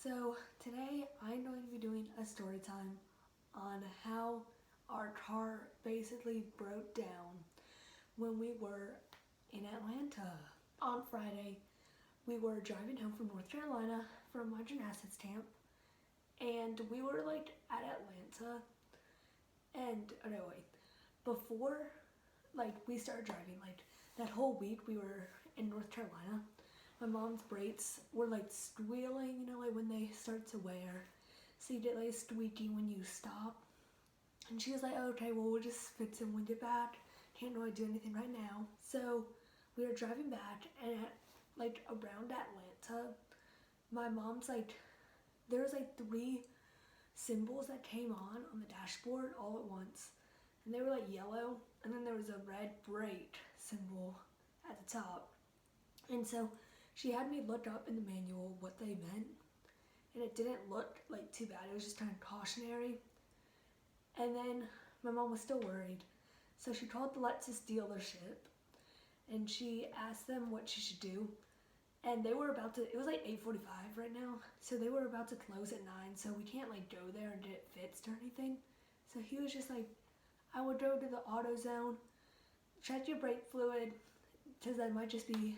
So today I'm going to be doing a story time on how our car basically broke down when we were in Atlanta. On Friday, we were driving home from North Carolina from my gymnastics camp, and we were at Atlanta. And oh no, wait, before we started driving, that whole week we were in North Carolina. My mom's brakes were squealing, when they start to wear. So you get squeaking when you stop. And she was like, okay, well, we'll just fix them when we get back. Can't really do anything right now. So we were driving back, and around Atlanta, my mom's there was 3 symbols that came on the dashboard all at once. And they were yellow, and then there was a red brake symbol at the top. And so she had me look up in the manual what they meant, and it didn't look too bad. It was just kind of cautionary. And then my mom was still worried, so she called the Lexus dealership, and she asked them what she should do. And they were about to, it was 8:45 right now, so they were about to close at 9, so we can't go there and get it fixed or anything. So he was just I would go to the AutoZone, check your brake fluid, because that might just be,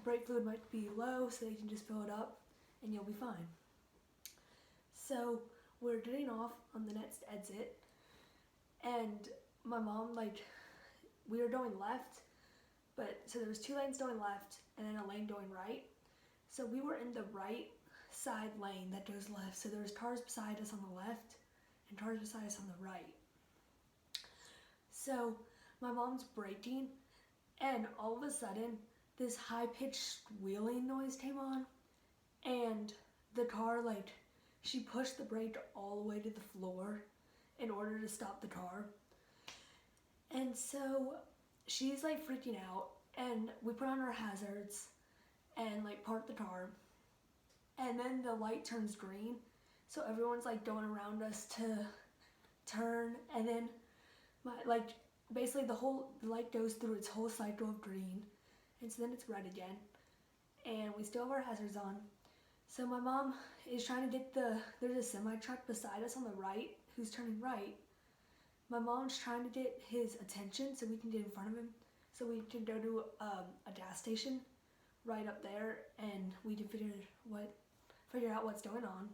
brake fluid might be low, so you can just fill it up and you'll be fine. So we're getting off on the next exit, and my mom, we were going left, so there was 2 lanes going left and then a lane going right. So we were in the right side lane that goes left. So there was cars beside us on the left and cars beside us on the right. So my mom's braking, and all of a sudden this high-pitched squealing noise came on, and the car, she pushed the brake all the way to the floor in order to stop the car. And so she's freaking out, and we put on our hazards and park the car, and then the light turns green, so everyone's going around us to turn, and then basically the light goes through its whole cycle of green, and so then it's red again, and we still have our hazards on. So my mom is trying to get there's a semi truck beside us on the right who's turning right. My mom's trying to get his attention so we can get in front of him, so we can go to a gas station right up there, and we can figure out what's going on.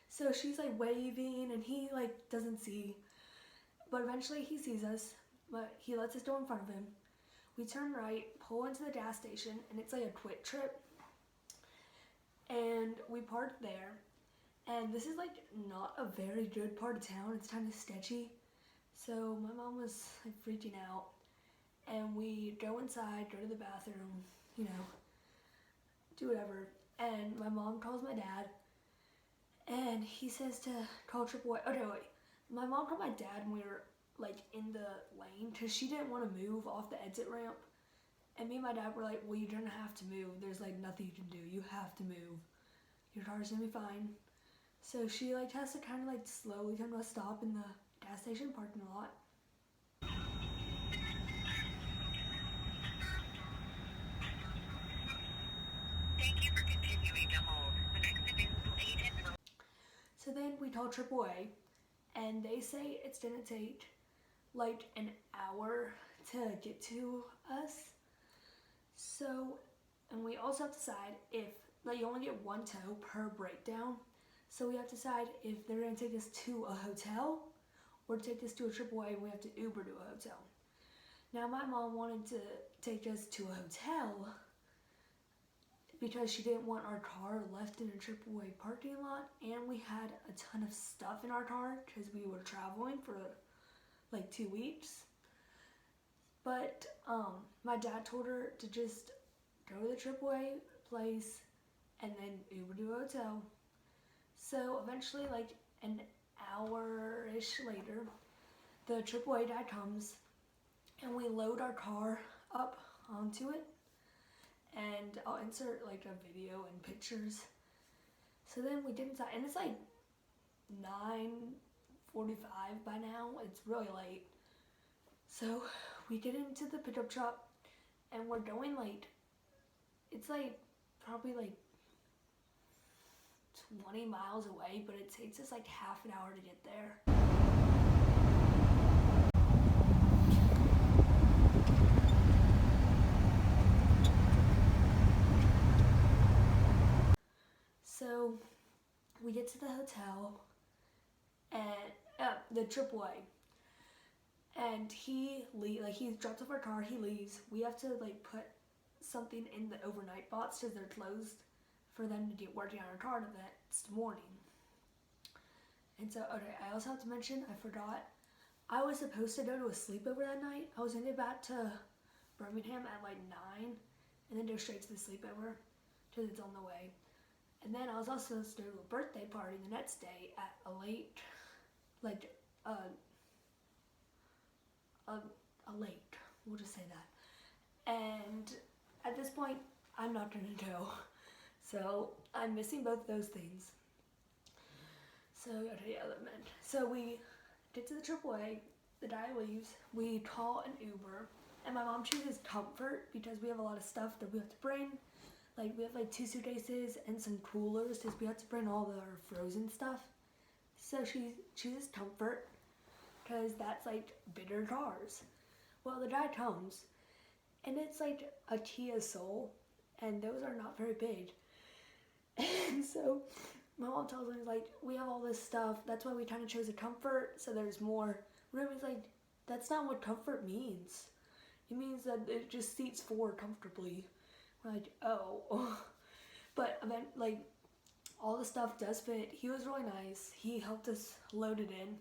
So she's waving, and he doesn't see, but eventually he sees us, but he lets us go in front of him. We turn right, pull into the gas station, and it's a quick trip, and we park there. And this is not a very good part of town. It's kind of sketchy. So my mom was freaking out, and we go inside, go to the bathroom, do whatever. And my mom calls my dad, and he says to call AAA. Oh no, wait. My mom called my dad when we were in the lane, because she didn't want to move off the exit ramp. And me and my dad were well, you're gonna have to move. There's nothing you can do. You have to move. Your car's gonna be fine. So she has to kind of slowly come to a stop in the gas station parking lot. Thank you for continuing to hold. The next available agent will... So then we call AAA, and they say it's gonna take an hour to get to us. So, and we also have to decide if you only get 1 tow per breakdown. So we have to decide if they're going to take us to a hotel or take us to a AAA, and we have to Uber to a hotel. Now my mom wanted to take us to a hotel because she didn't want our car left in a AAA parking lot, and we had a ton of stuff in our car because we were traveling for 2 weeks. But my dad told her to just go to the AAA place and then Uber to a hotel. So eventually, an hour-ish later, the AAA guy comes, and we load our car up onto it, and I'll insert a video and pictures. So then we get inside, and it's 9:45 by now. It's really late. So we get into the pickup truck, and we're going it's probably 20 miles away, but it takes us like half an hour to get there. So we get to the hotel and the AAA, and he drops off our car. He leaves. We have to like put something in the overnight box because they're closed for them to get working on our car the next morning. And so, okay, I also have to mention, I forgot, I was supposed to go to a sleepover that night. I was gonna get back to Birmingham at like 9 and then go straight to the sleepover because it's on the way. And then I was also supposed to go to a birthday party the next day at a late, we'll just say that. And at this point, I'm not gonna go. So I'm missing both those things. So So we get to the AAA, the guy leaves, we call an Uber, and my mom chooses Comfort because we have a lot of stuff that we have to bring. Like we have like 2 suitcases and some coolers because we have to bring all our frozen stuff. So she chooses Comfort because that's like bigger cars. Well, the guy comes and it's like a Kia Soul, and those are not very big. And so my mom tells me, like, we have all this stuff, that's why we kind of chose a Comfort, so there's more room. He's like, that's not what Comfort means. It means that it just seats 4 comfortably. We're like, oh. But then, like, all the stuff does fit. He was really nice. He helped us load it in.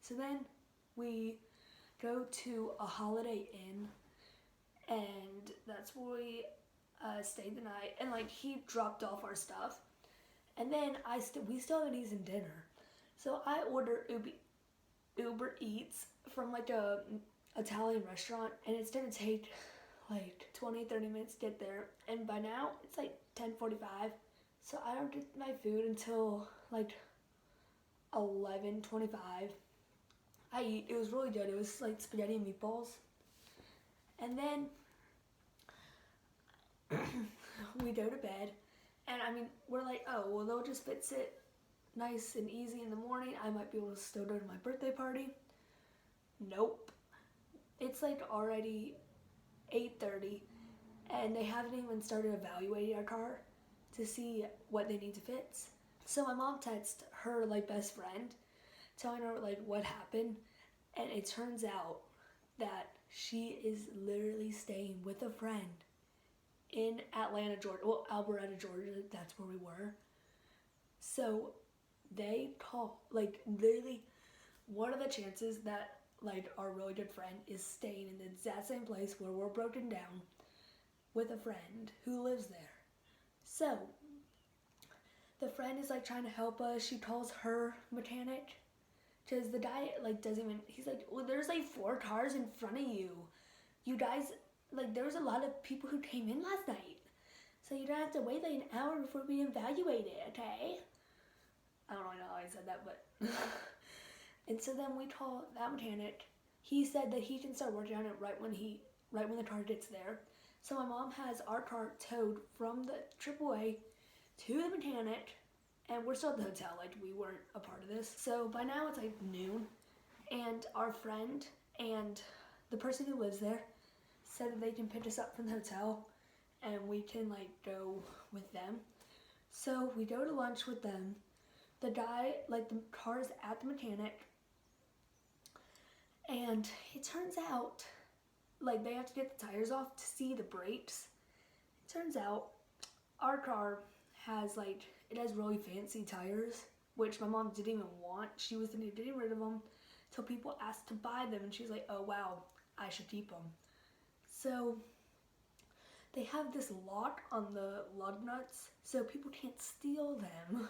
So then we go to a Holiday Inn, and that's where we stayed the night. And like he dropped off our stuff, and then we still haven't eaten dinner. So I order Uber Eats from like a Italian restaurant, and it's gonna take like 20-30 minutes to get there, and by now it's like 10:45. So I don't get my food until like 11:25. I eat. It was really good. It was like spaghetti and meatballs. And then we go to bed, and I mean, we're like, oh, well, they'll just fix it nice and easy in the morning. I might be able to still go to my birthday party. Nope. It's like already 8:30, and they haven't even started evaluating our car to see what they need to fix. So my mom texted her like best friend, telling her like what happened, and it turns out that she is literally staying with a friend in Atlanta, Georgia. Well, Alpharetta, Georgia, that's where we were. So they call, like, literally, what are the chances that like our really good friend is staying in the exact same place where we're broken down with a friend who lives there? So the friend is like trying to help us. She calls her mechanic because the guy like doesn't even, he's like, well, there's like 4 cars in front of you. You guys, like, there was a lot of people who came in last night, so you don't have to wait like an hour before we evaluate it, okay? I don't really know how I said that, but and so then we call that mechanic. He said that he can start working on it right when the car gets there. So my mom has our car towed from the AAA to the mechanic, and we're still at the hotel, like we weren't a part of this. So by now it's like noon, and our friend and the person who lives there said that they can pick us up from the hotel and we can like go with them. So we go to lunch with them. The guy, like the car's at the mechanic, and it turns out like they have to get the tires off to see the brakes. It turns out our car has like, it has really fancy tires, which my mom didn't even want. She was getting rid of them till people asked to buy them, and she's like, oh wow, I should keep them. So they have this lock on the lug nuts so people can't steal them.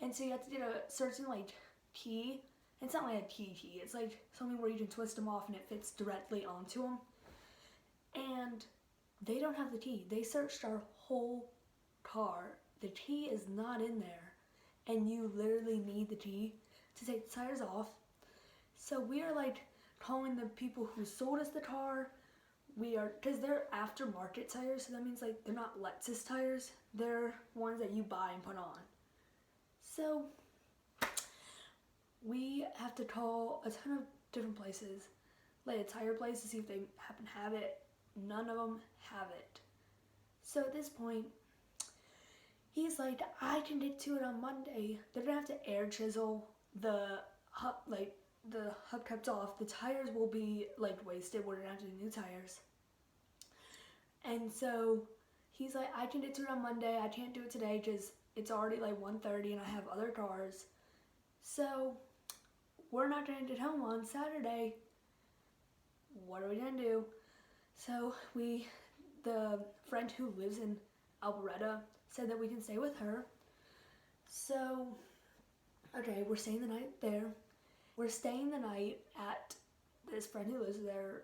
And so you have to get a certain like key. It's not like a key. It's like something where you can twist them off and it fits directly onto them. And they don't have the key. They searched our whole car. The key is not in there. And you literally need the key to take the tires off. So we are like calling the people who sold us the car. Because they're aftermarket tires, so that means like they're not Lexus tires. They're ones that you buy and put on. So we have to call a ton of different places, like a tire place, to see if they happen to have it. None of them have it. So at this point, he's like, I can get to it on Monday. They're gonna have to air chisel the hubcaps off. The tires will be like wasted. We're gonna have to do new tires. And so he's like, I can get to it on Monday. I can't do it today because it's already like 1:30 and I have other cars. So we're not gonna get home on Saturday. What are we gonna do? So the friend who lives in Alberetta said that we can stay with her. So, okay, we're staying the night there. We're staying the night at this friend who lives there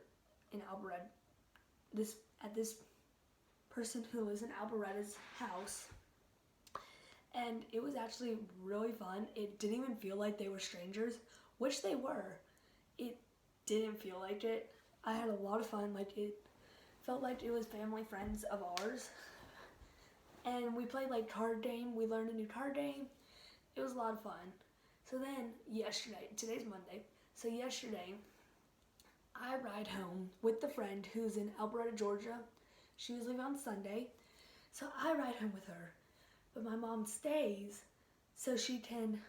in Alberetta. At this person who lives in Alberetta's house. And it was actually really fun. It didn't even feel like they were strangers, which they were. It didn't feel like it. I had a lot of fun. Like, it felt like it was family friends of ours. And we played like card game. We learned a new card game. It was a lot of fun. So then yesterday, today's Monday, so yesterday I ride home with the friend who's in Alberetta, Georgia. She was leaving on Sunday, so I ride home with her. But my mom stays so she can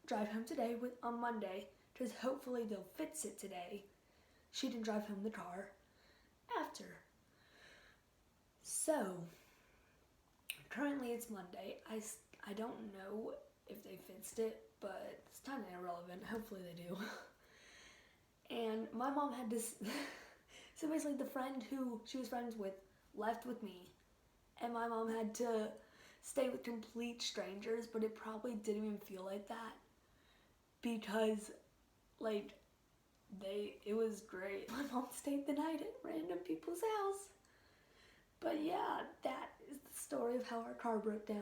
drive home today on Monday, because hopefully they'll fix it today. She can drive home the car after. So currently it's Monday. I don't know if they fixed it, but it's kind of irrelevant. Hopefully they do. And my mom had this, so basically the friend who she was friends with left with me, and my mom had to stay with complete strangers, but it probably didn't even feel like that, because like it was great. My mom stayed the night at random people's house. But yeah, that is the story of how our car broke down.